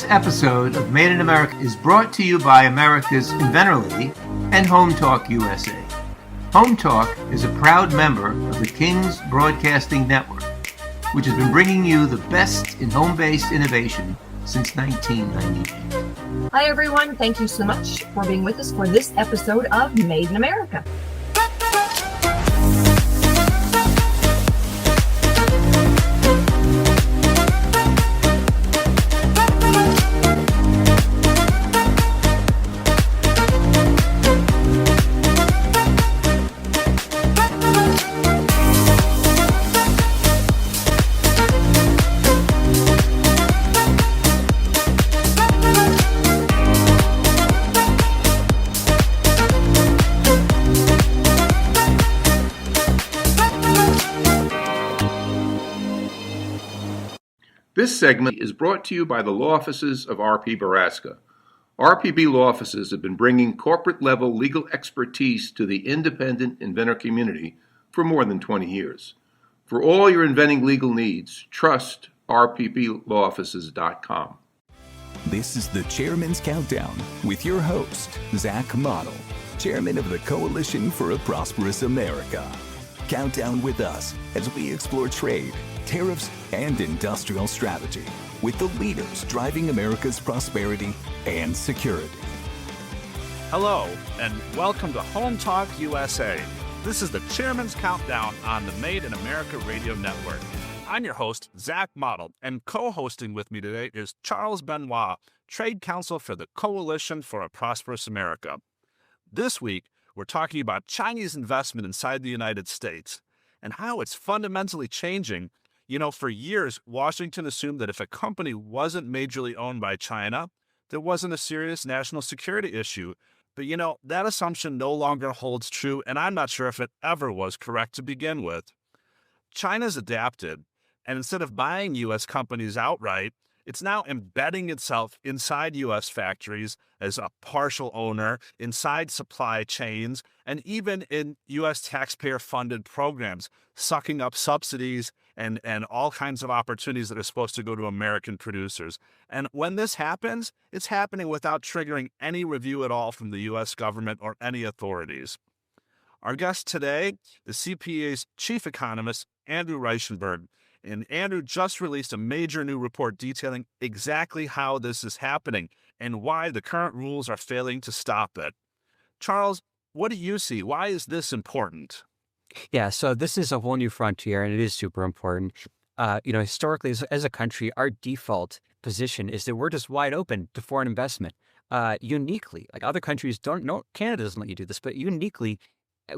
This episode of Made in America is brought to you by America's Inventor League and Home Talk USA. Home Talk is a proud member of the King's Broadcasting Network, which has been bringing you the best in home-based innovation since 1998. Hi, everyone. Thank you so much for being with us for this episode of Made in America. This segment is brought to you by the law offices of R.P. Baraska. RPB law offices have been bringing corporate-level legal expertise to the independent inventor community for more than 20 years. For all your inventing legal needs, trust rpblawoffices.com. This is the Chairman's Countdown with your host, Zach Mottl, Chairman of the Coalition for a Prosperous America. Count down with us as we explore trade, tariffs, and industrial strategy with the leaders driving America's prosperity and security. Hello, and welcome to Home Talk USA. This is the Chairman's Countdown on the Made in America Radio Network. I'm your host, Zach Mottl, and co-hosting with me today is Charles Benoit, Trade Counsel for the Coalition for a Prosperous America. This week, we're talking about Chinese investment inside the United States and how it's fundamentally changing. You know, for years, Washington assumed that if a company wasn't majorly owned by China, there wasn't a serious national security issue. But, you know, that assumption no longer holds true, and I'm not sure if it ever was correct to begin with. China's adapted, and instead of buying U.S. companies outright, it's now embedding itself inside U.S. factories as a partial owner, inside supply chains, and even in U.S. taxpayer-funded programs, sucking up subsidies and all kinds of opportunities that are supposed to go to American producers. And when this happens, it's happening without triggering any review at all from the U.S. government or any authorities. Our guest today is CPA's Chief Economist Andrew Reichenberg. And Andrew just released a major new report detailing exactly how this is happening and why the current rules are failing to stop it. Charles, what do you see? Why is this important? Yeah, so this is a whole new frontier, and it is super important. Historically, as a country, our default position is that we're just wide open to foreign investment. Uniquely, like other countries don't know, Canada doesn't let you do this, but uniquely,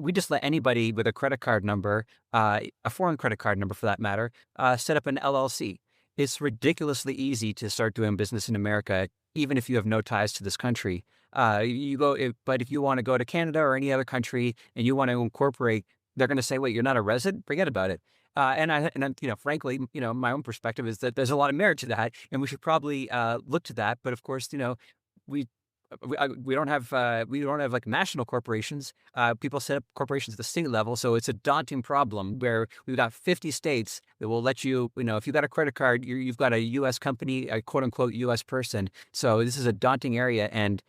we just let anybody with a credit card number, a foreign credit card number for that matter, set up an LLC. It's ridiculously easy to start doing business in America, even if you have no ties to this country. But if you want to go to Canada or any other country and you want to incorporate, they're going to say, "Wait, you're not a resident? Forget about it." Frankly, my own perspective is that there's a lot of merit to that, and we should probably look to that. But of course, we don't have like national corporations. People set up corporations at the state level, so it's a daunting problem where we've got 50 states that will let you, if you've got a credit card, you've got a U.S. company, a quote unquote U.S. person. So this is a daunting area, and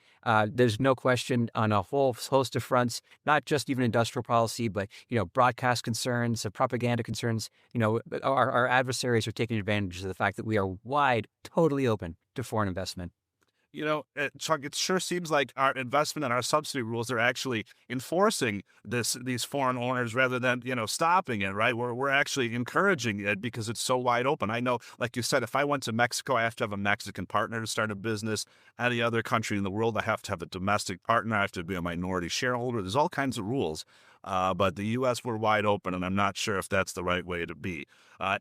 there's no question on a whole host of fronts, not just even industrial policy, but broadcast concerns, propaganda concerns. Our adversaries are taking advantage of the fact that we are totally open to foreign investment. Chuck, it sure seems like our investment and our subsidy rules are actually enforcing these foreign owners rather than, stopping it, right? We're actually encouraging it because it's so wide open. I know, like you said, if I went to Mexico, I have to have a Mexican partner to start a business. Any other country in the world, I have to have a domestic partner. I have to be a minority shareholder. There's all kinds of rules. But the U.S., we're wide open, and I'm not sure if that's the right way to be.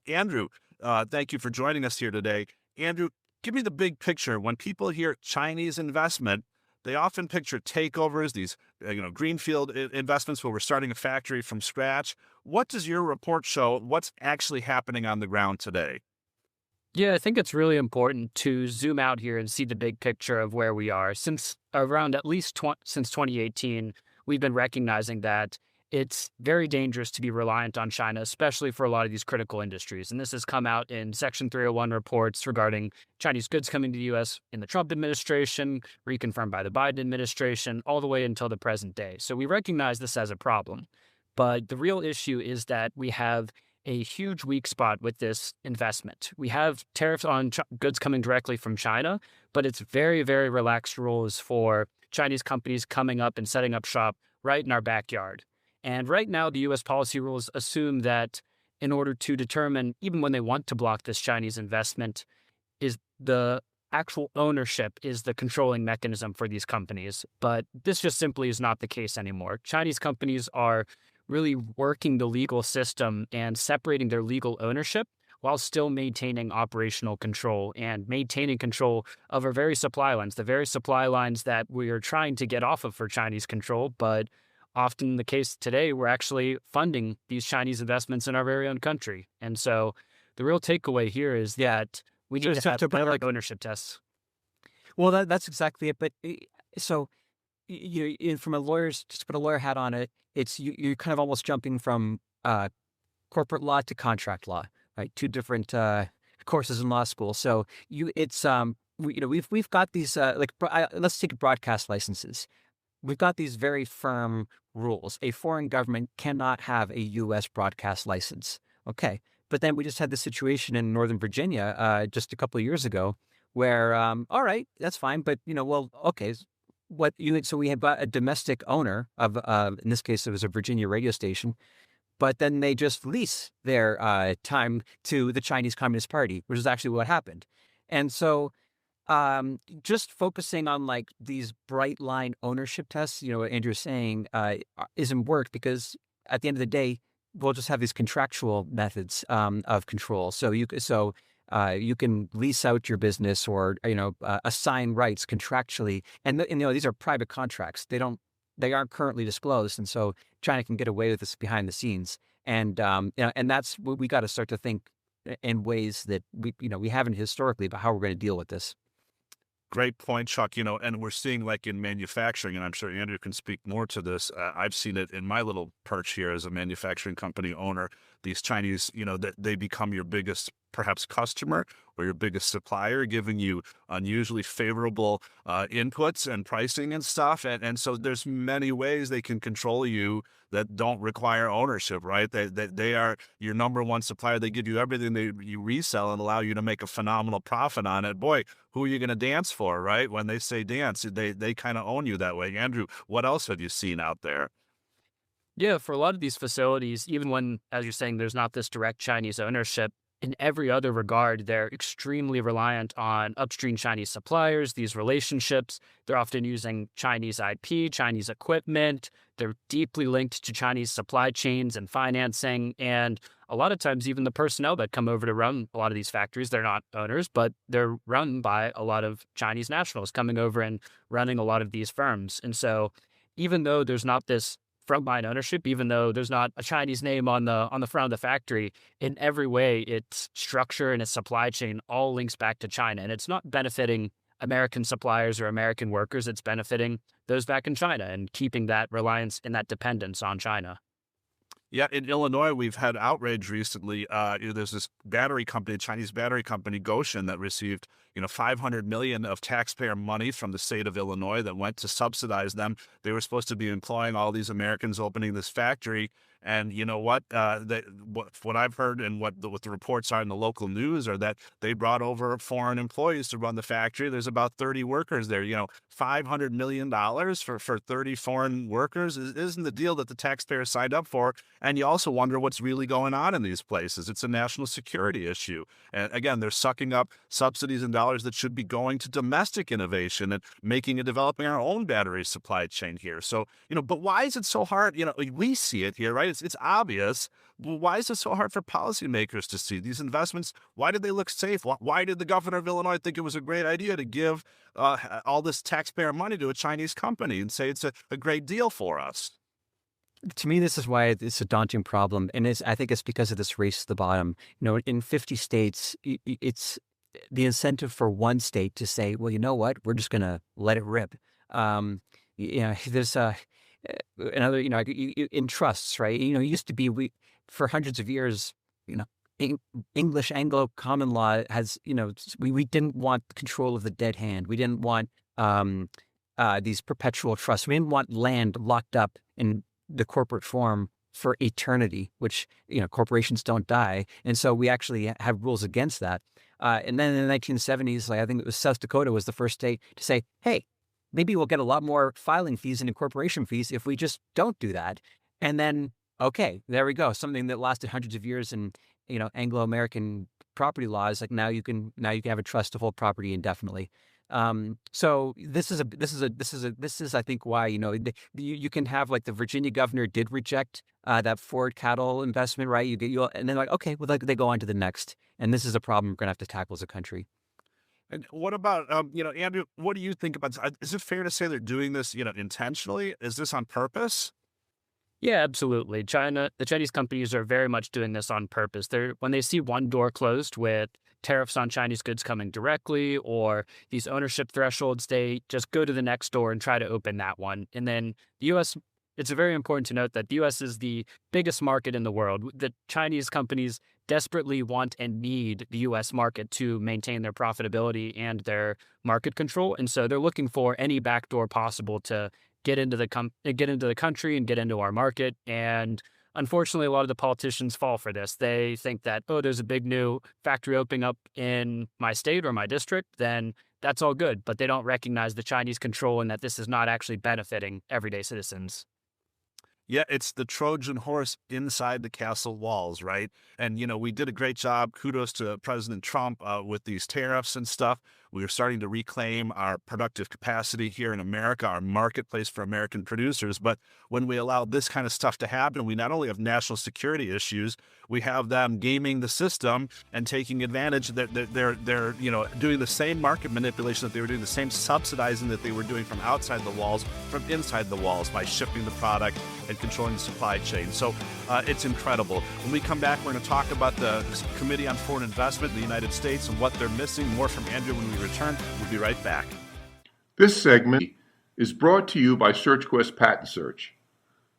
Andrew, thank you for joining us here today. Andrew, give me the big picture. When people hear Chinese investment, they often picture takeovers, these greenfield investments where we're starting a factory from scratch. What does your report show? What's actually happening on the ground today? Yeah, I think it's really important to zoom out here and see the big picture of where we are. Since around at least since 2018, we've been recognizing that it's very dangerous to be reliant on China, especially for a lot of these critical industries. And this has come out in Section 301 reports regarding Chinese goods coming to the U.S. in the Trump administration, reconfirmed by the Biden administration, all the way until the present day. So we recognize this as a problem. But the real issue is that we have a huge weak spot with this investment. We have tariffs on goods coming directly from China, but it's very, very relaxed rules for Chinese companies coming up and setting up shop right in our backyard. And right now, the U.S. policy rules assume that in order to determine, even when they want to block this Chinese investment, is the actual ownership is the controlling mechanism for these companies. But this just simply is not the case anymore. Chinese companies are really working the legal system and separating their legal ownership while still maintaining operational control and maintaining control of our very supply lines, the very supply lines that we are trying to get off of for Chinese control. But often the case today, we're actually funding these Chinese investments in our very own country. And so the real takeaway here is that we need to have better ownership tests. Well, that's exactly it. But so from a lawyer's, just put a lawyer hat on it, it's you're kind of almost jumping from corporate law to contract law, right? Two different courses in law school. So we've got these let's take broadcast licenses. We've got these very firm rules. A foreign government cannot have a U.S. broadcast license. Okay, but then we just had this situation in Northern Virginia just a couple of years ago where all right, that's fine, but okay. So we had a domestic owner of, in this case, it was a Virginia radio station, but then they just lease their time to the Chinese Communist Party, which is actually what happened. And so just focusing on like these bright line ownership tests, what Andrew's saying isn't work because at the end of the day, we'll just have these contractual methods of control. So you can lease out your business or assign rights contractually, and these are private contracts. They aren't currently disclosed, and so China can get away with this behind the scenes. And and that's what we got to start to think in ways that we haven't historically about how we're going to deal with this. Great point, Chuck. And we're seeing like in manufacturing, and I'm sure Andrew can speak more to this. I've seen it in my little perch here as a manufacturing company owner. These Chinese, that they become your biggest perhaps customer or your biggest supplier, giving you unusually favorable inputs and pricing and stuff. And so there's many ways they can control you that don't require ownership, right? They are your number one supplier. They give you everything you resell and allow you to make a phenomenal profit on it. Boy, who are you going to dance for, right? When they say dance, they kind of own you that way. Andrew, what else have you seen out there? Yeah, for a lot of these facilities, even when, as you're saying, there's not this direct Chinese ownership, in every other regard, they're extremely reliant on upstream Chinese suppliers, these relationships. They're often using Chinese IP, Chinese equipment. They're deeply linked to Chinese supply chains and financing. And a lot of times, even the personnel that come over to run a lot of these factories, they're not owners, but they're run by a lot of Chinese nationals coming over and running a lot of these firms. And so even though there's not this frontline ownership, even though there's not a Chinese name on the front of the factory, in every way, its structure and its supply chain all links back to China. And it's not benefiting American suppliers or American workers. It's benefiting those back in China and keeping that reliance and that dependence on China. Yeah, in Illinois, we've had outrage recently. There's this battery company, Chinese battery company, Goshen, that received, $500 million of taxpayer money from the state of Illinois that went to subsidize them. They were supposed to be employing all these Americans opening this factory. And you know what? What I've heard and what the reports are in the local news are that they brought over foreign employees to run the factory. There's about 30 workers there. $500 million for 30 foreign workers isn't the deal that the taxpayers signed up for. And you also wonder what's really going on in these places. It's a national security issue. And again, they're sucking up subsidies and dollars that should be going to domestic innovation and making and developing our own battery supply chain here. So, but why is it so hard? We see it here, right? It's obvious. But why is it so hard for policymakers to see these investments? Why did they look safe? Why did the governor of Illinois think it was a great idea to give all this taxpayer money to a Chinese company and say it's a great deal for us? To me, this is why it's a daunting problem. And I think it's because of this race to the bottom. In 50 states, it's the incentive for one state to say, well, you know what, we're just going to let it rip. another, in trusts, right? It used to be for hundreds of years, English Anglo common law has, we didn't want control of the dead hand. We didn't want these perpetual trusts. We didn't want land locked up in the corporate form for eternity, which, corporations don't die. And so we actually have rules against that. And then in the 1970s, I think it was South Dakota was the first state to say, hey, maybe we'll get a lot more filing fees and incorporation fees if we just don't do that. And then, okay, there we go. Something that lasted hundreds of years in, Anglo-American property laws, like now you can have a trust to hold property indefinitely. So this is I think why, you can have like the Virginia governor did reject that Ford cattle investment, right? And then okay, well, they go on to the next, and this is a problem we're going to have to tackle as a country. And what about, Andrew, what do you think about this? Is it fair to say they're doing this, intentionally? Is this on purpose? Yeah, absolutely. The Chinese companies are very much doing this on purpose. When they see one door closed with tariffs on Chinese goods coming directly or these ownership thresholds, they just go to the next door and try to open that one. And then the U.S., it's very important to note that the U.S. is the biggest market in the world. The Chinese companies desperately want and need the U.S. market to maintain their profitability and their market control. And so they're looking for any backdoor possible to get into the country and get into our market. And unfortunately, a lot of the politicians fall for this. They think that, there's a big new factory opening up in my state or my district, then that's all good. But they don't recognize the Chinese control and that this is not actually benefiting everyday citizens. Yeah, it's the Trojan Horse inside the castle walls, right? And, we did a great job. Kudos to President Trump with these tariffs and stuff. We are starting to reclaim our productive capacity here in America, our marketplace for American producers. But when we allow this kind of stuff to happen, we not only have national security issues, we have them gaming the system and taking advantage that they're doing the same market manipulation that they were doing, the same subsidizing that they were doing from outside the walls, from inside the walls by shipping the product and controlling the supply chain. So it's incredible. When we come back, we're going to talk about the Committee on Foreign Investment in the United States and what they're missing. More from Andrew when we return. We'll be right back. This segment is brought to you by SearchQuest Patent Search.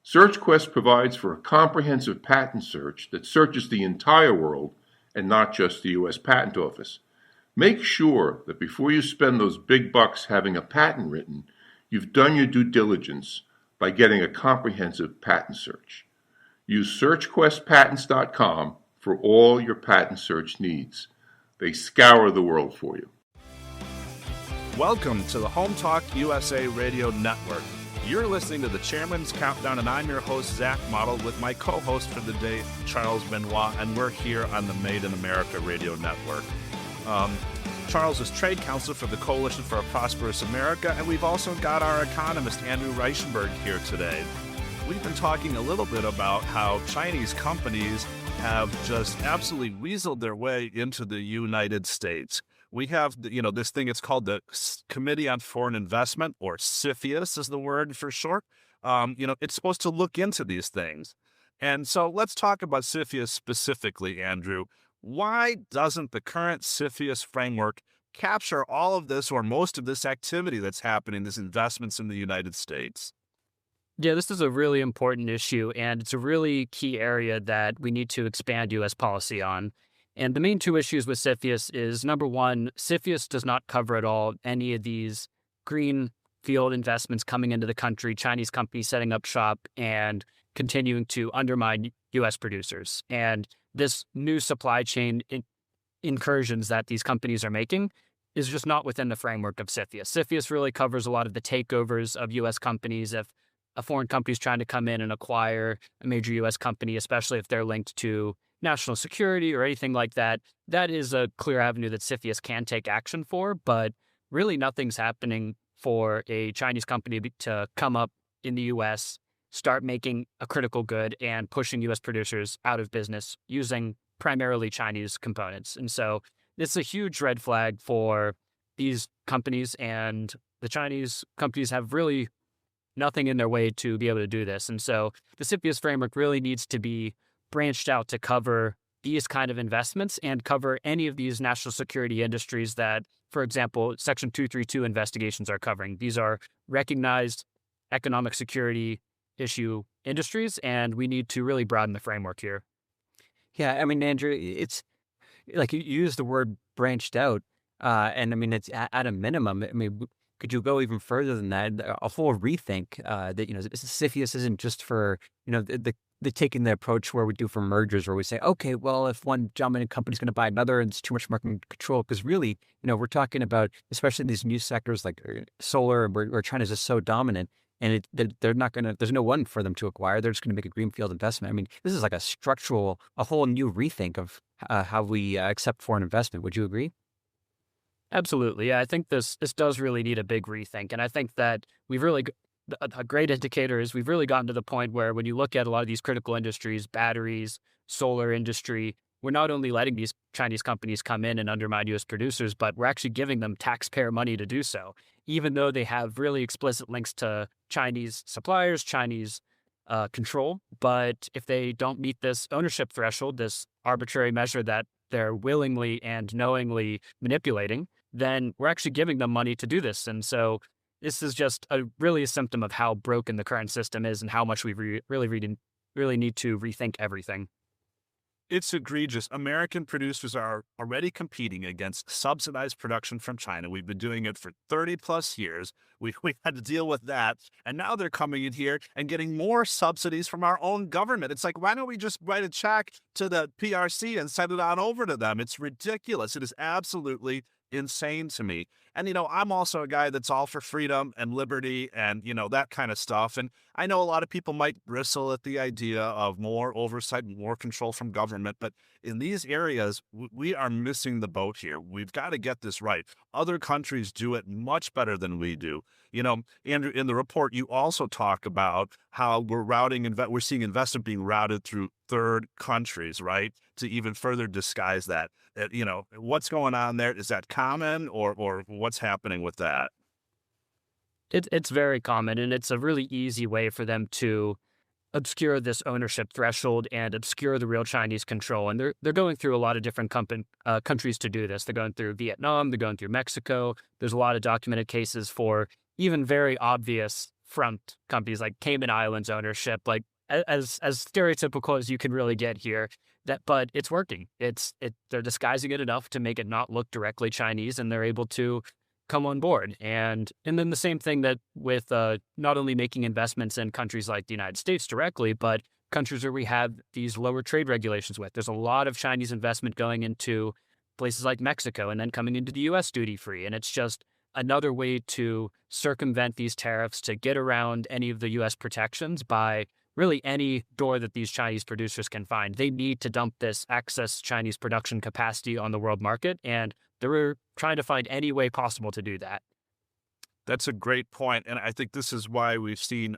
SearchQuest provides for a comprehensive patent search that searches the entire world and not just the U.S. Patent Office. Make sure that before you spend those big bucks having a patent written, you've done your due diligence by getting a comprehensive patent search. Use SearchQuestPatents.com for all your patent search needs. They scour the world for you. Welcome to the Home Talk USA Radio Network. You're listening to the Chairman's Countdown, and I'm your host, Zach Mottl, with my co-host for the day, Charles Benoit, and we're here on the Made in America Radio Network. Charles is trade counsel for the Coalition for a Prosperous America, and we've also got our economist, Andrew Reichenberg, here today. We've been talking a little bit about how Chinese companies have just absolutely weaseled their way into the United States. We have, this thing, it's called the Committee on Foreign Investment, or CFIUS is the word for short. It's supposed to look into these things. And so let's talk about CFIUS specifically, Andrew. Why doesn't the current CFIUS framework capture all of this or most of this activity that's happening, these investments in the United States? Yeah, this is a really important issue, and it's a really key area that we need to expand U.S. policy on. And the main two issues with CFIUS is, number one, CFIUS does not cover at all any of these greenfield investments coming into the country, Chinese companies setting up shop and continuing to undermine U.S. producers. And this new supply chain incursions that these companies are making is just not within the framework of CFIUS. CFIUS really covers a lot of the takeovers of U.S. companies. If a foreign company is trying to come in and acquire a major U.S. company, especially if they're linked to national security or anything like that, that is a clear avenue that CFIUS can take action for, but really nothing's happening for a Chinese company to come up in the U.S., start making a critical good and pushing U.S. producers out of business using primarily Chinese components. And so it's a huge red flag for these companies, and the Chinese companies have really nothing in their way to be able to do this. And so the CFIUS framework really needs to be branched out to cover these kind of investments and cover any of these national security industries that, for example, Section 232 investigations are covering. These are recognized economic security issue industries, and we need to really broaden the framework here. Yeah, I mean, Andrew, it's like you used the word branched out, and I mean, it's at a minimum. I mean, could you go even further than that? A full rethink that CFIUS isn't just for the taking the approach where we do for mergers, where we say, okay, well, if one dominant company is going to buy another, and it's too much market control, because really, we're talking about, especially in these new sectors like solar, where China's just so dominant. And they're not going to, there's no one for them to acquire. They're just going to make a greenfield investment. I mean, this is like a whole new rethink of how we accept foreign investment. Would you agree? Absolutely. Yeah, I think this does really need a big rethink. And I think that a great indicator is we've really gotten to the point where when you look at a lot of these critical industries, batteries, solar industry, we're not only letting these Chinese companies come in and undermine U.S. producers, but we're actually giving them taxpayer money to do so, even though they have really explicit links to Chinese suppliers, Chinese control. But if they don't meet this ownership threshold, this arbitrary measure that they're willingly and knowingly manipulating, then we're actually giving them money to do this. And so this is just really a symptom of how broken the current system is and how much we really need to rethink everything. It's egregious. American producers are already competing against subsidized production from China. We've been doing it for 30 plus years. We've had to deal with that. And now they're coming in here and getting more subsidies from our own government. It's like, why don't we just write a check to the PRC and send it on over to them? It's ridiculous. It is absolutely insane to me. And, I'm also a guy that's all for freedom and liberty and, that kind of stuff. And I know a lot of people might bristle at the idea of more oversight and more control from government. But in these areas, we are missing the boat here. We've got to get this right. Other countries do it much better than we do. Andrew, in the report, you also talk about how we're seeing investment being routed through third countries, right? To even further disguise that. What's going on there? Is that common or what's happening with that? It's very common, and it's a really easy way for them to obscure this ownership threshold and obscure the real Chinese control. And they're going through a lot of different countries to do this. They're going through Vietnam, they're going through Mexico. There's a lot of documented cases for even very obvious front companies like Cayman Islands ownership, like as stereotypical as you can really get here. But it's working. They're disguising it enough to make it not look directly Chinese, and they're able to come on board. And then the same thing that with not only making investments in countries like the United States directly, but countries where we have these lower trade regulations with. There's a lot of Chinese investment going into places like Mexico and then coming into the U.S. duty-free. And it's just another way to circumvent these tariffs, to get around any of the U.S. protections by really any door that these Chinese producers can find. They need to dump this excess Chinese production capacity on the world market, and they're trying to find any way possible to do that. That's a great point. And I think this is why we've seen,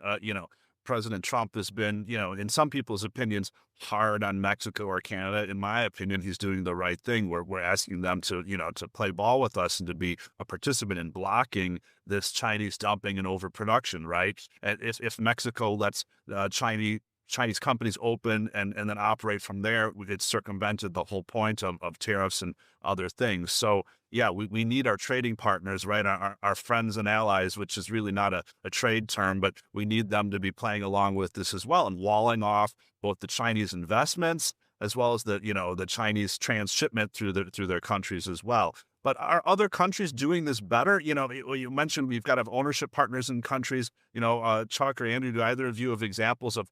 President Trump has been, in some people's opinions, hard on Mexico or Canada. In my opinion, he's doing the right thing. We're asking them to, to play ball with us and to be a participant in blocking this Chinese dumping and overproduction, right? And if Mexico lets Chinese companies open and then operate from there, it's circumvented the whole point of tariffs and other things. So yeah, we need our trading partners, right? Our friends and allies, which is really not a trade term, but we need them to be playing along with this as well and walling off both the Chinese investments as well as the Chinese transshipment through their countries as well. But are other countries doing this better? You mentioned we've got to have ownership partners in countries. Chuck or Andrew, do either of you have examples of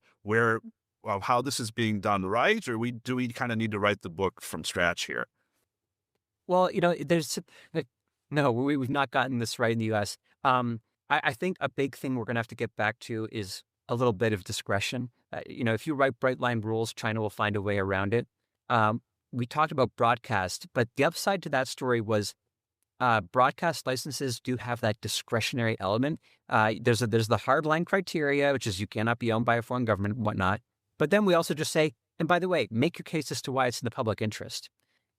how this is being done right, or do we kind of need to write the book from scratch here? Well, we've not gotten this right in the U.S. I think a big thing we're going to have to get back to is a little bit of discretion. If you write bright line rules, China will find a way around it. We talked about broadcast, but the upside to that story was broadcast licenses do have that discretionary element. There's the hardline criteria, which is you cannot be owned by a foreign government and whatnot. But then we also just say, and by the way, make your case as to why it's in the public interest.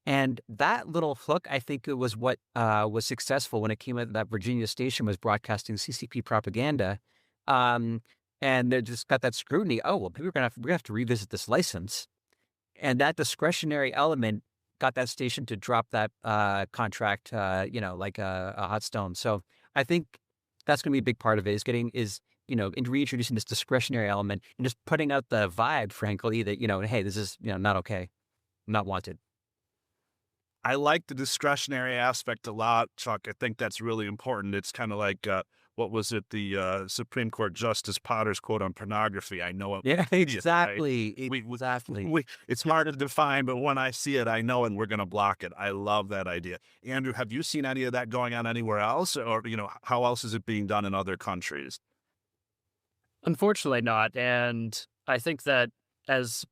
And that little hook, I think it was what was successful when it came out that Virginia station was broadcasting CCP propaganda. And they just got that scrutiny. Oh, well, maybe we're going to have to revisit this license. And that discretionary element got that station to drop that contract, like a hot stone. So I think that's going to be a big part of it, is reintroducing this discretionary element and just putting out the vibe, frankly, that, hey, this is, not okay, not wanted. I like the discretionary aspect a lot, Chuck. I think that's really important. It's kind of like, what was it, the Supreme Court Justice Potter's quote on pornography. I know it. Yeah, exactly. Exactly. It's hard to define, but when I see it, I know it, and we're going to block it. I love that idea. Andrew, have you seen any of that going on anywhere else? Or, how else is it being done in other countries? Unfortunately not. And I think that as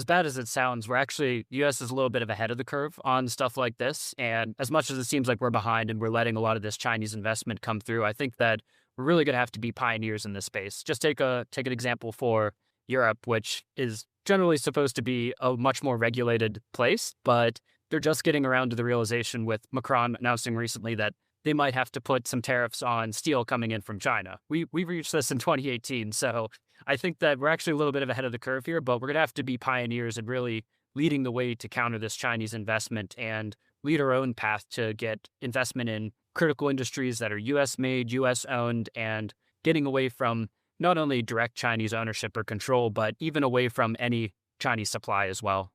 bad as it sounds, the U.S. is a little bit of ahead of the curve on stuff like this. And as much as it seems like we're behind and we're letting a lot of this Chinese investment come through, I think that we're really going to have to be pioneers in this space. Just take an example for Europe, which is generally supposed to be a much more regulated place, but they're just getting around to the realization with Macron announcing recently that they might have to put some tariffs on steel coming in from China. We reached this in 2018, so I think that we're actually a little bit of ahead of the curve here, but we're going to have to be pioneers and really leading the way to counter this Chinese investment and lead our own path to get investment in critical industries that are U.S. made, U.S. owned, and getting away from not only direct Chinese ownership or control, but even away from any Chinese supply as well.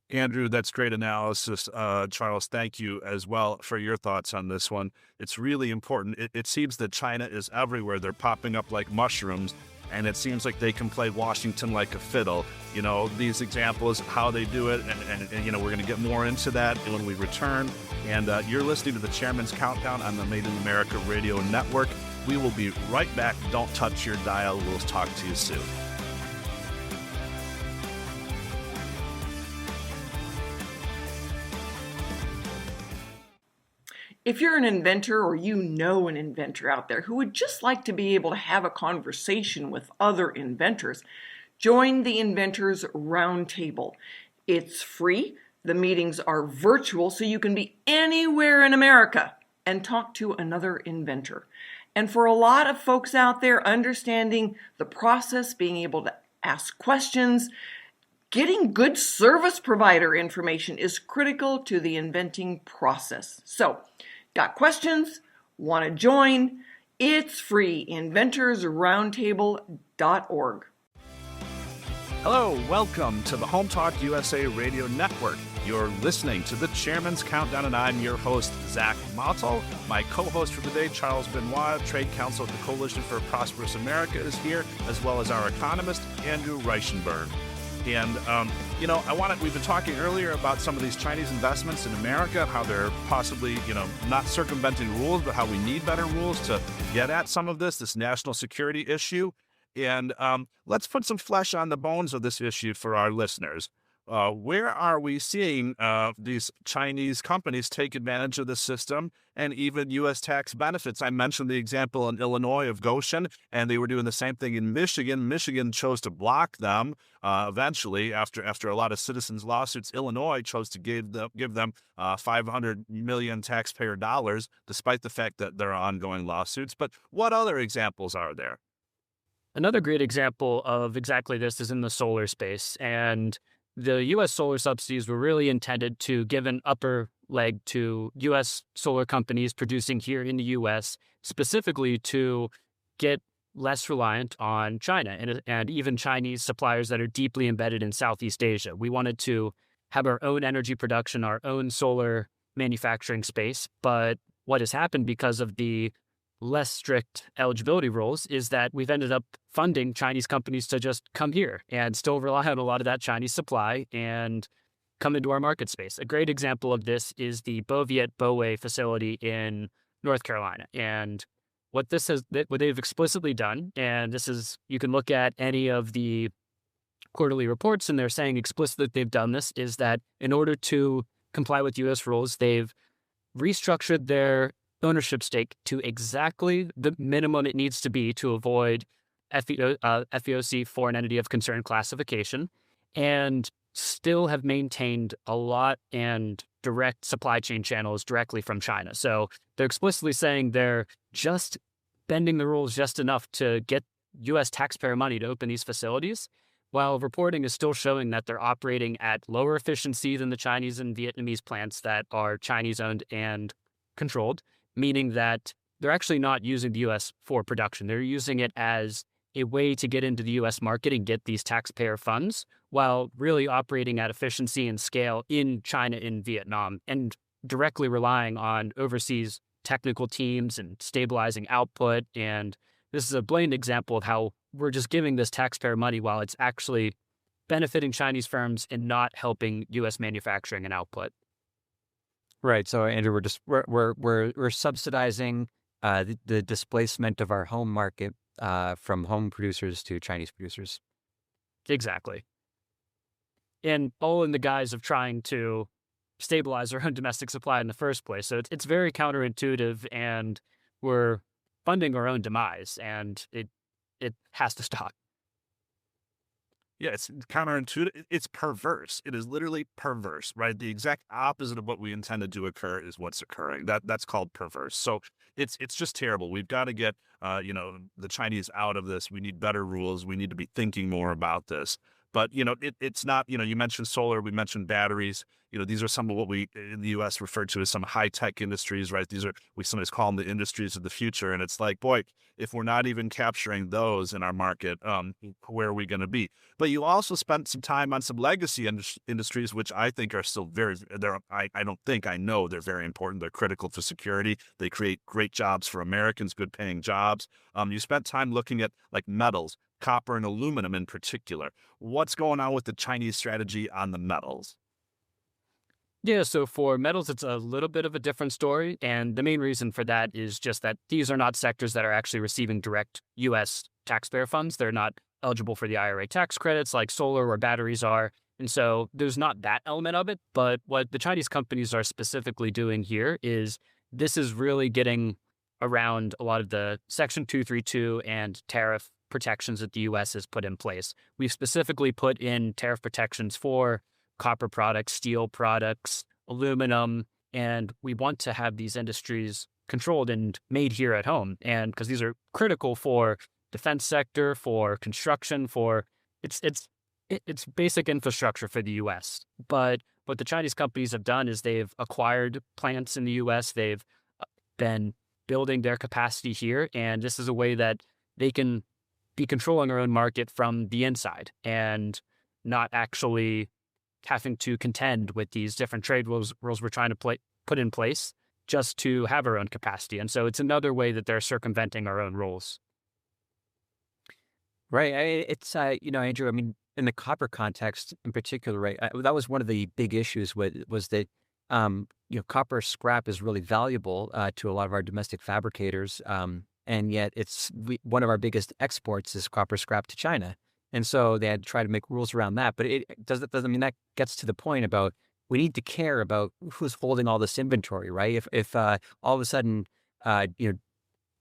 Andrew, that's great analysis. Charles, thank you as well for your thoughts on this one. It's really important. It seems that China is everywhere. They're popping up like mushrooms, and it seems like they can play Washington like a fiddle. These examples, how they do it, and we're going to get more into that when we return. And you're listening to the Chairman's Countdown on the Made in America Radio Network. We will be right back. Don't touch your dial. We'll talk to you soon. If you're an inventor or an inventor out there who would just like to be able to have a conversation with other inventors, join the Inventors Roundtable. It's free. The meetings are virtual, so you can be anywhere in America and talk to another inventor. And for a lot of folks out there, understanding the process, being able to ask questions, getting good service provider information is critical to the inventing process. So, got questions? Want to join? It's free. inventorsroundtable.org. Hello, welcome to the Home Talk USA Radio Network. You're listening to the Chairman's Countdown, and I'm your host, Zach Mottl. My co-host for the day, Charles Benoit, Trade Counsel at the Coalition for Prosperous America, is here, as well as our economist, Andrew Reichenberg. And, we've been talking earlier about some of these Chinese investments in America, how they're possibly, not circumventing rules, but how we need better rules to get at some of this national security issue. And let's put some flesh on the bones of this issue for our listeners. Where are we seeing these Chinese companies take advantage of the system and even U.S. tax benefits? I mentioned the example in Illinois of Goshen, and they were doing the same thing in Michigan. Michigan chose to block them eventually after a lot of citizens' lawsuits. Illinois chose to give them $500 million taxpayer dollars, despite the fact that there are ongoing lawsuits. But what other examples are there? Another great example of exactly this is in the solar space, and the U.S. solar subsidies were really intended to give an upper leg to U.S. solar companies producing here in the U.S., specifically to get less reliant on China and even Chinese suppliers that are deeply embedded in Southeast Asia. We wanted to have our own energy production, our own solar manufacturing space, but what has happened because of the less strict eligibility rules is that we've ended up funding Chinese companies to just come here and still rely on a lot of that Chinese supply and come into our market space. A great example of this is the Bowie facility in North Carolina. And what they've explicitly done, and this is, you can look at any of the quarterly reports and they're saying explicitly that they've done this, is that in order to comply with U.S. rules, they've restructured their ownership stake to exactly the minimum it needs to be to avoid FEOC, Foreign Entity of Concern classification, and still have maintained a lot and direct supply chain channels directly from China. So they're explicitly saying they're just bending the rules just enough to get U.S. taxpayer money to open these facilities, while reporting is still showing that they're operating at lower efficiency than the Chinese and Vietnamese plants that are Chinese-owned and controlled, meaning that they're actually not using the U.S. for production. They're using it as a way to get into the U.S. market and get these taxpayer funds while really operating at efficiency and scale in China and Vietnam and directly relying on overseas technical teams and stabilizing output. And this is a blatant example of how we're just giving this taxpayer money while it's actually benefiting Chinese firms and not helping U.S. manufacturing and output. Right. So, Andrew, we're subsidizing the displacement of our home market from home producers to Chinese producers. Exactly. And all in the guise of trying to stabilize our own domestic supply in the first place. So it's very counterintuitive, and we're funding our own demise, and it has to stop. Yeah, it's counterintuitive. It's perverse. It is literally perverse, right? The exact opposite of what we intended to occur is what's occurring. That's called perverse. So it's just terrible. We've got to get the Chinese out of this. We need better rules. We need to be thinking more about this. But it's not. You mentioned solar. We mentioned batteries. These are some of what we in the U.S. refer to as some high-tech industries, right? We sometimes call them the industries of the future. And it's like, boy, if we're not even capturing those in our market, where are we going to be? But you also spent some time on some legacy industries, which I think are still I know they're very important. They're critical to security. They create great jobs for Americans, good paying jobs. You spent time looking at like metals, copper and aluminum in particular. What's going on with the Chinese strategy on the metals? Yeah, so for metals, it's a little bit of a different story. And the main reason for that is just that these are not sectors that are actually receiving direct U.S. taxpayer funds. They're not eligible for the IRA tax credits like solar or batteries are. And so there's not that element of it. But what the Chinese companies are specifically doing here is this is really getting around a lot of the Section 232 and tariff protections that the U.S. has put in place. We've specifically put in tariff protections for copper products, steel products, aluminum, and we want to have these industries controlled and made here at home. And because these are critical for defense sector, for construction, for it's basic infrastructure for the U.S. But what the Chinese companies have done is they've acquired plants in the U.S. They've been building their capacity here, and this is a way that they can be controlling our own market from the inside and not actually having to contend with these different trade rules we're trying to put in place just to have our own capacity. And so it's another way that they're circumventing our own rules. Right. It's, Andrew, I mean, in the copper context in particular, right, that was one of the big issues was that, copper scrap is really valuable to a lot of our domestic fabricators. And yet one of our biggest exports is copper scrap to China. And so they had to try to make rules around that. But that gets to the point about we need to care about who's holding all this inventory, right? If all of a sudden,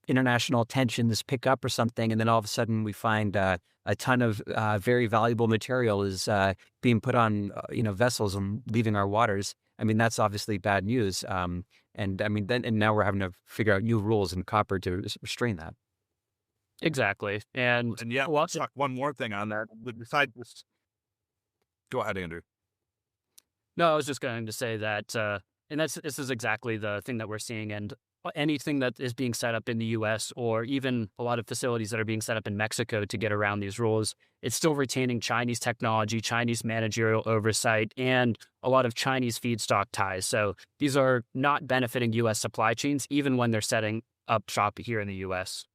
international tensions pick up or something, and then all of a sudden we find a ton of very valuable material is being put on, vessels and leaving our waters. I mean, that's obviously bad news. And now we're having to figure out new rules in copper to restrain that. Exactly. And yeah, well, let's talk one more thing on that. Besides this, go ahead, Andrew. No, I was just going to say that, and this is exactly the thing that we're seeing. And anything that is being set up in the U.S. or even a lot of facilities that are being set up in Mexico to get around these rules, it's still retaining Chinese technology, Chinese managerial oversight, and a lot of Chinese feedstock ties. So these are not benefiting U.S. supply chains, even when they're setting up shop here in the U.S.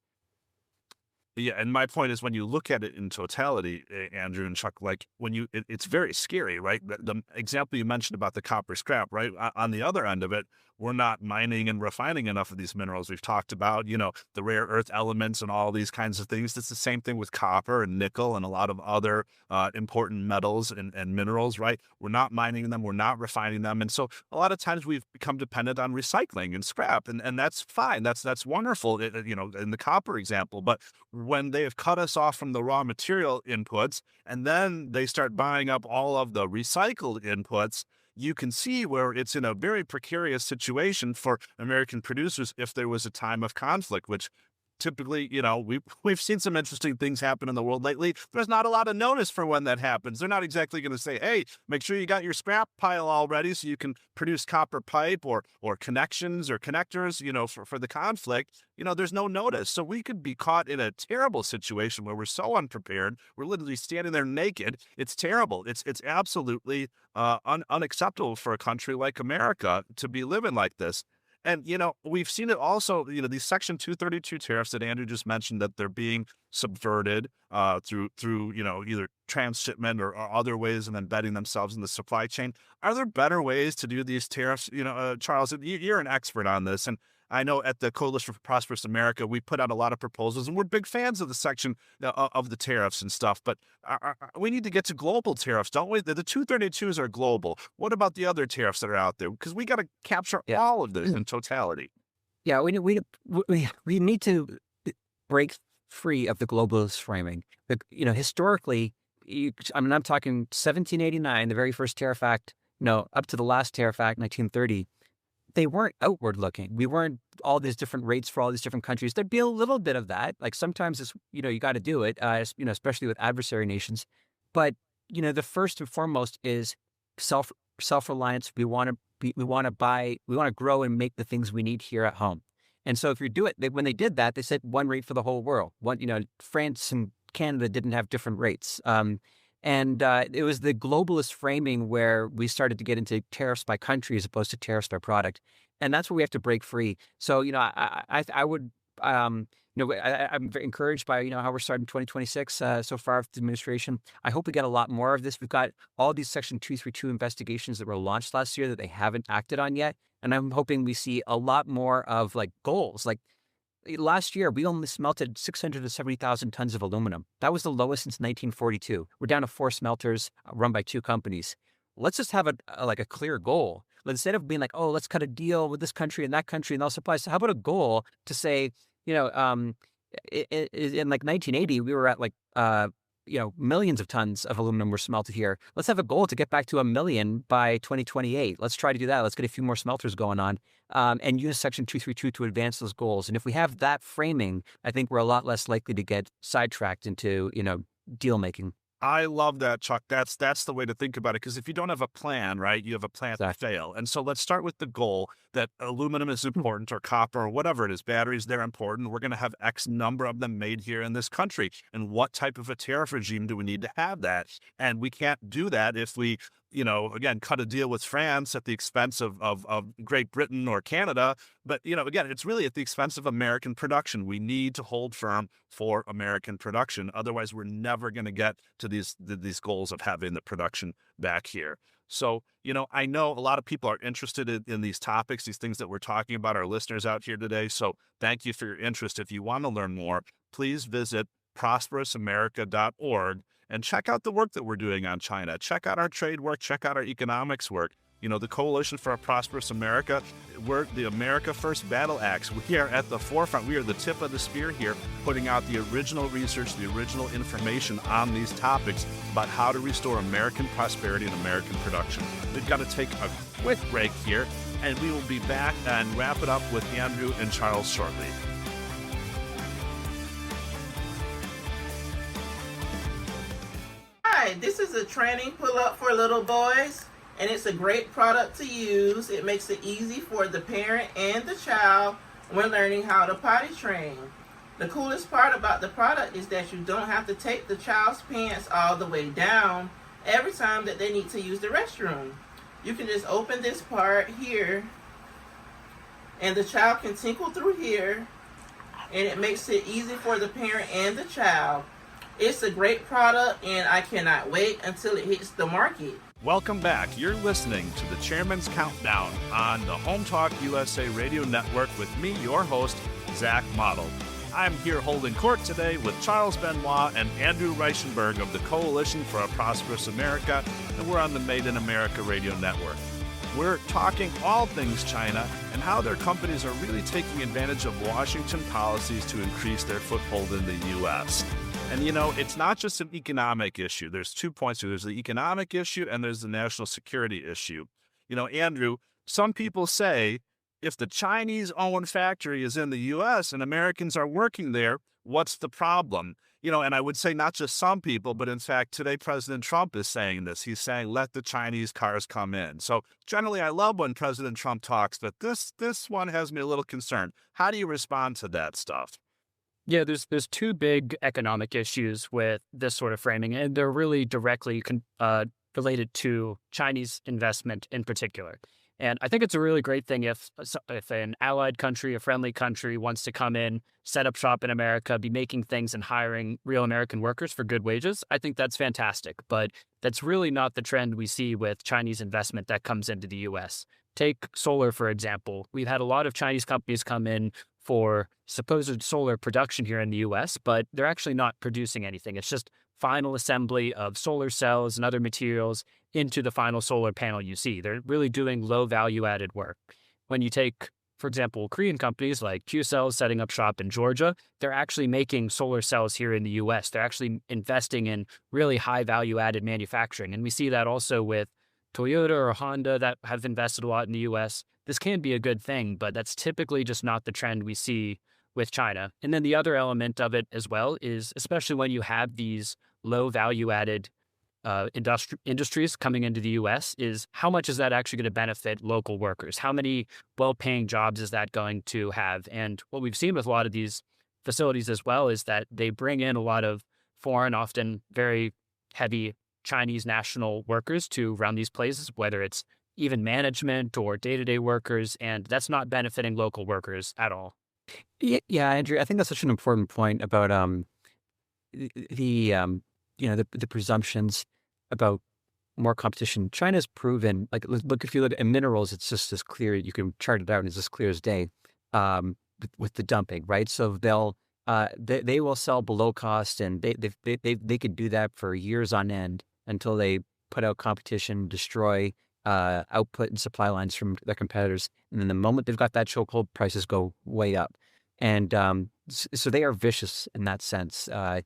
Yeah, and my point is when you look at it in totality, Andrew and Chuck, like it's very scary, right? The example you mentioned about the copper scrap, right? On the other end of it, we're not mining and refining enough of these minerals. We've talked about, the rare earth elements and all these kinds of things. It's the same thing with copper and nickel and a lot of other important metals and minerals, right? We're not mining them. We're not refining them. And so a lot of times we've become dependent on recycling and scrap, and that's fine. That's wonderful, in the copper example. But when they have cut us off from the raw material inputs and then they start buying up all of the recycled inputs, you can see where it's in a very precarious situation for American producers if there was a time of conflict, which typically, we've seen some interesting things happen in the world lately. There's not a lot of notice for when that happens. They're not exactly going to say, hey, make sure you got your scrap pile all ready so you can produce copper pipe or connections or connectors, for the conflict. There's no notice. So we could be caught in a terrible situation where we're so unprepared. We're literally standing there naked. It's terrible. It's absolutely unacceptable for a country like America to be living like this. And, we've seen it also, these Section 232 tariffs that Andrew just mentioned, that they're being subverted through either transshipment or other ways of embedding themselves in the supply chain. Are there better ways to do these tariffs? Charles, you're an expert on this. And I know at the Coalition for Prosperous America, we put out a lot of proposals, and we're big fans of the section of the tariffs and stuff. But we need to get to global tariffs, don't we? The 232s are global. What about the other tariffs that are out there? Because we got to capture all of this in totality. Yeah, we need to break free of the globalist framing. Historically, I'm talking 1789, the very first Tariff Act, up to the last Tariff Act, 1930. They weren't outward looking. We weren't all these different rates for all these different countries. There'd be a little bit of that. Like sometimes it's, you got to do it, especially with adversary nations. But, the first and foremost is self-reliance. We want to grow and make the things we need here at home. And so if you do it, when they did that, they said one rate for the whole world. France and Canada didn't have different rates. And it was the globalist framing where we started to get into tariffs by country as opposed to tariffs by product. And that's where we have to break free. So, I'm very encouraged by, how we're starting 2026 so far with the administration. I hope we get a lot more of this. We've got all these Section 232 investigations that were launched last year that they haven't acted on yet. And I'm hoping we see a lot more of goals. Last year, we only smelted 670,000 tons of aluminum. That was the lowest since 1942. We're down to 4 smelters run by 2 companies. Let's just have a clear goal. Instead of being let's cut a deal with this country and that country and all supplies. So how about a goal to say, in 1980, we were at millions of tons of aluminum were smelted here. Let's have a goal to get back to 1 million by 2028. Let's try to do that. Let's get a few more smelters going on and use Section 232 to advance those goals. And if we have that framing, I think we're a lot less likely to get sidetracked into, deal making. I love that, Chuck. That's the way to think about it. Because if you don't have a plan, right, you have a plan to fail. And so let's start with the goal that aluminum is important, or copper, or whatever it is. Batteries, they're important. We're going to have X number of them made here in this country. And what type of a tariff regime do we need to have that? And we can't do that if we, again, cut a deal with France at the expense of Great Britain or Canada. But, again, it's really at the expense of American production. We need to hold firm for American production. Otherwise, we're never going to get to these goals of having the production back here. So, I know a lot of people are interested in these topics, these things that we're talking about, our listeners out here today. So thank you for your interest. If you want to learn more, please visit prosperousamerica.org and check out the work that we're doing on China. Check out our trade work. Check out our economics work. The Coalition for a Prosperous America, we're the America First Battle Axe. We are at the forefront. We are the tip of the spear here, putting out the original research, the original information on these topics about how to restore American prosperity and American production. We've got to take a quick break here, and we will be back and wrap it up with Andrew and Charles shortly. Hi, this is a training pull-up for little boys, and it's a great product to use. It makes it easy for the parent and the child when learning how to potty train. The coolest part about the product is that you don't have to take the child's pants all the way down every time that they need to use the restroom. You can just open this part here, and the child can tinkle through here, and it makes it easy for the parent and the child. It's a great product, and I cannot wait until it hits the market. Welcome back. You're listening to the Chairman's Countdown on the Home Talk USA Radio Network with me, your host, Zach Mottl. I'm here holding court today with Charles Benoit and Andrew Reichenberg of the Coalition for a Prosperous America, and we're on the Made in America Radio Network. We're talking all things China and how their companies are really taking advantage of Washington policies to increase their foothold in the U.S. And, it's not just an economic issue. There's 2 points here. There's the economic issue and there's the national security issue. Andrew, some people say if the Chinese-owned factory is in the U.S. and Americans are working there, what's the problem? And I would say not just some people, but in fact, today President Trump is saying this. He's saying, let the Chinese cars come in. So generally, I love when President Trump talks, but this one has me a little concerned. How do you respond to that stuff? Yeah, there's two big economic issues with this sort of framing, and they're really directly related to Chinese investment in particular. And I think it's a really great thing if an allied country, a friendly country wants to come in, set up shop in America, be making things and hiring real American workers for good wages. I think that's fantastic. But that's really not the trend we see with Chinese investment that comes into the U.S. Take solar, for example. We've had a lot of Chinese companies come in for supposed solar production here in the U.S., but they're actually not producing anything. It's just final assembly of solar cells and other materials into the final solar panel you see. They're really doing low value added work. When you take, for example, Korean companies like Q-Cells setting up shop in Georgia, they're actually making solar cells here in the U.S. They're actually investing in really high value added manufacturing. And we see that also with Toyota or Honda that have invested a lot in the U.S. This can be a good thing, but that's typically just not the trend we see with China. And then the other element of it as well is, especially when you have these low value added industries coming into the U.S., is how much is that actually going to benefit local workers? How many well-paying jobs is that going to have? And what we've seen with a lot of these facilities as well is that they bring in a lot of foreign, often very heavy Chinese national workers to run these places, whether it's even management or day-to-day workers, and that's not benefiting local workers at all. Yeah, Andrew, I think that's such an important point about the presumptions about more competition. China's proven, like, look, if you look at minerals, it's just as clear. You can chart it out, and it's as clear as day with the dumping, right? So they will sell below cost, and they could do that for years on end until they put out competition, destroy output and supply lines from their competitors. And then the moment they've got that chokehold, prices go way up. And so they are vicious in that sense. I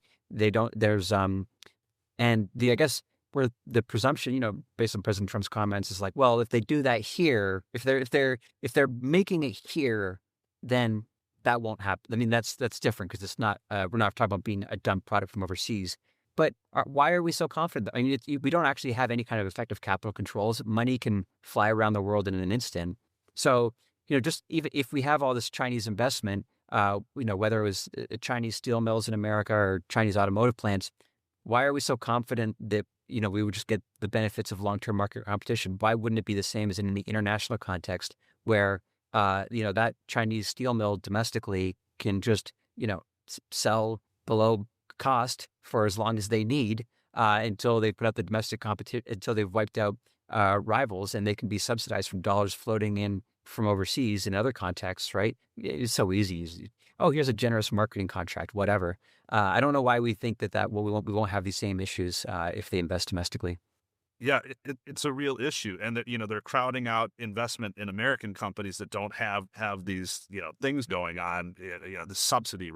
guess where the presumption, based on President Trump's comments, is like, well, if they do that here, if they're making it here, then that won't happen. I mean, that's different because it's not, we're not talking about being a dumped product from overseas. But why are we so confident? I mean, we don't actually have any kind of effective capital controls. Money can fly around the world in an instant. So, just even if we have all this Chinese investment, whether it was Chinese steel mills in America or Chinese automotive plants, why are we so confident that, we would just get the benefits of long-term market competition? Why wouldn't it be the same as in the international context where, that Chinese steel mill domestically can just, sell below cost for as long as they need until they put up the domestic competition, until they've wiped out rivals, and they can be subsidized from dollars floating in from overseas in other contexts, right? It's so easy. Oh, here's a generous marketing contract, whatever. I don't know why we think that we won't have these same issues if they invest domestically. Yeah, it's a real issue, and that they're crowding out investment in American companies that don't have these things going on, the subsidy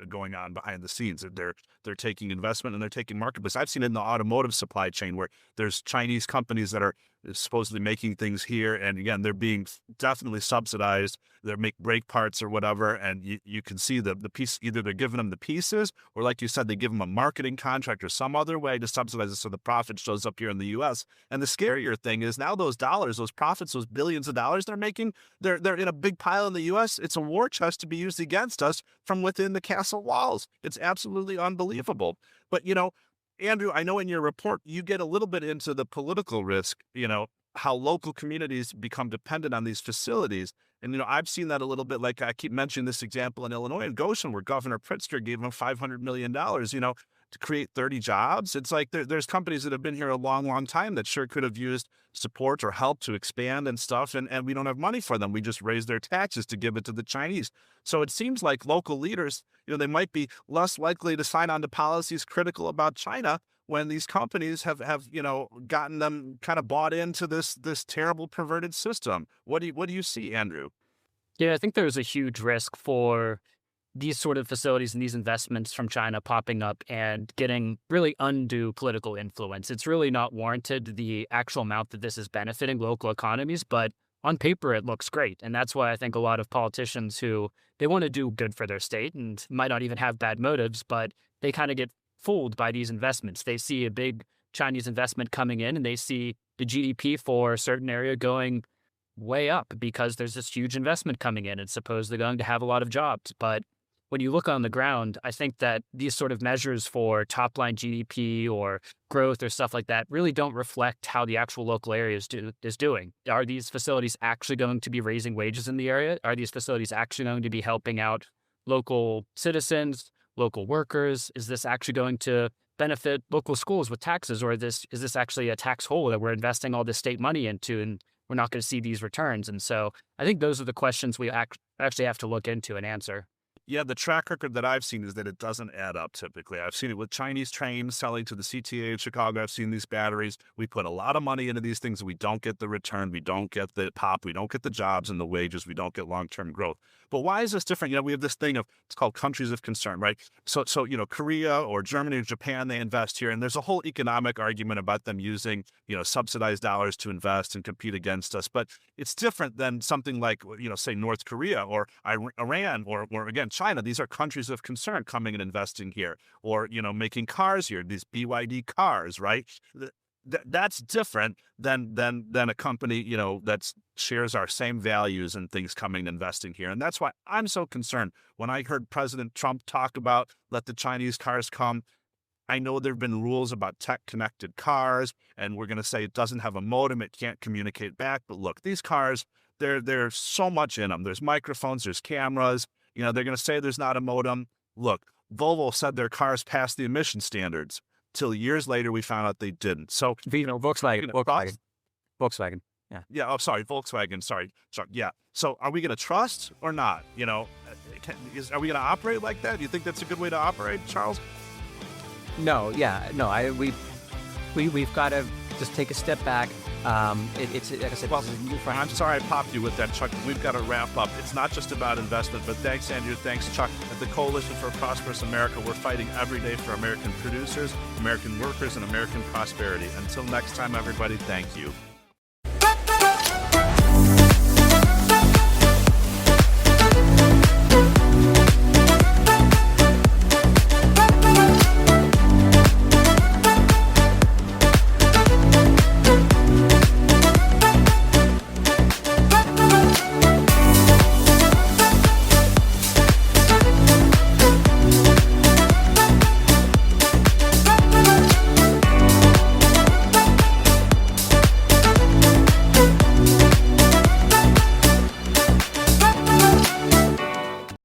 going on behind the scenes. They're taking investment and they're taking marketplace. I've seen it in the automotive supply chain where there's Chinese companies that are supposedly making things here, and again, they're being definitely subsidized. They make brake parts or whatever, and you can see the piece. Either they're giving them the pieces, or like you said, they give them a marketing contract or some other way to subsidize it so the profit shows up here in the U.S. And the scarier thing is now those dollars, those profits, those billions of dollars they're making, they're in a big pile in the U.S. It's a war chest to be used against us from within the castle walls. It's absolutely unbelievable. But Andrew, I know in your report you get a little bit into the political risk, how local communities become dependent on these facilities. And, I've seen that a little bit. Like I keep mentioning this example in Illinois and Goshen, where Governor Pritzker gave them $500 million, to create 30 jobs. It's like there's companies that have been here a long, long time that sure could have used support or help to expand and stuff. And we don't have money for them. We just raise their taxes to give it to the Chinese. So it seems like local leaders, they might be less likely to sign on to policies critical about China when these companies have gotten them kind of bought into this terrible perverted system. What do you see, Andrew? Yeah, I think there's a huge risk for these sort of facilities and these investments from China popping up and getting really undue political influence. It's really not warranted, the actual amount that this is benefiting local economies, but on paper, it looks great. And that's why I think a lot of politicians who they want to do good for their state and might not even have bad motives, but they kind of get fooled by these investments. They see a big Chinese investment coming in and they see the GDP for a certain area going way up because there's this huge investment coming in. It's supposedly going to have a lot of jobs. But when you look on the ground, I think that these sort of measures for top line GDP or growth or stuff like that really don't reflect how the actual local area is doing. Are these facilities actually going to be raising wages in the area? Are these facilities actually going to be helping out local citizens, local workers? Is this actually going to benefit local schools with taxes? Or is this actually a tax hole that we're investing all this state money into and we're not going to see these returns? And so I think those are the questions we actually have to look into and answer. Yeah, the track record that I've seen is that it doesn't add up typically. I've seen it with Chinese trains selling to the CTA in Chicago. I've seen these batteries. We put a lot of money into these things and we don't get the return. We don't get the pop. We don't get the jobs and the wages. We don't get long-term growth. But why is this different? We have this thing it's called countries of concern, right? So Korea or Germany or Japan, they invest here. And there's a whole economic argument about them using, subsidized dollars to invest and compete against us. But it's different than something like, say North Korea or Iran or again, China. These are countries of concern coming and investing here or, making cars here, these BYD cars, right? That's different than a company, that shares our same values and things coming and investing here. And that's why I'm so concerned. When I heard President Trump talk about let the Chinese cars come, I know there have been rules about tech-connected cars, and we're going to say it doesn't have a modem, it can't communicate back. But look, these cars, there's so much in them. There's microphones, there's cameras. They're going to say there's not a modem. Look, Volvo said their cars passed the emission standards. Till years later, we found out they didn't. So, Volkswagen. Yeah. Yeah. Oh, sorry. Volkswagen. Sorry. Yeah. So are we going to trust or not? Are we going to operate like that? Do you think that's a good way to operate, Charles? No. Yeah. No. We've got to just take a step back. It's like I said, well, I'm sorry I popped you with that, Chuck. We've got to wrap up. It's not just about investment, but thanks, Andrew. Thanks, Chuck. At the Coalition for Prosperous America, we're fighting every day for American producers, American workers, and American prosperity. Until next time, everybody, thank you.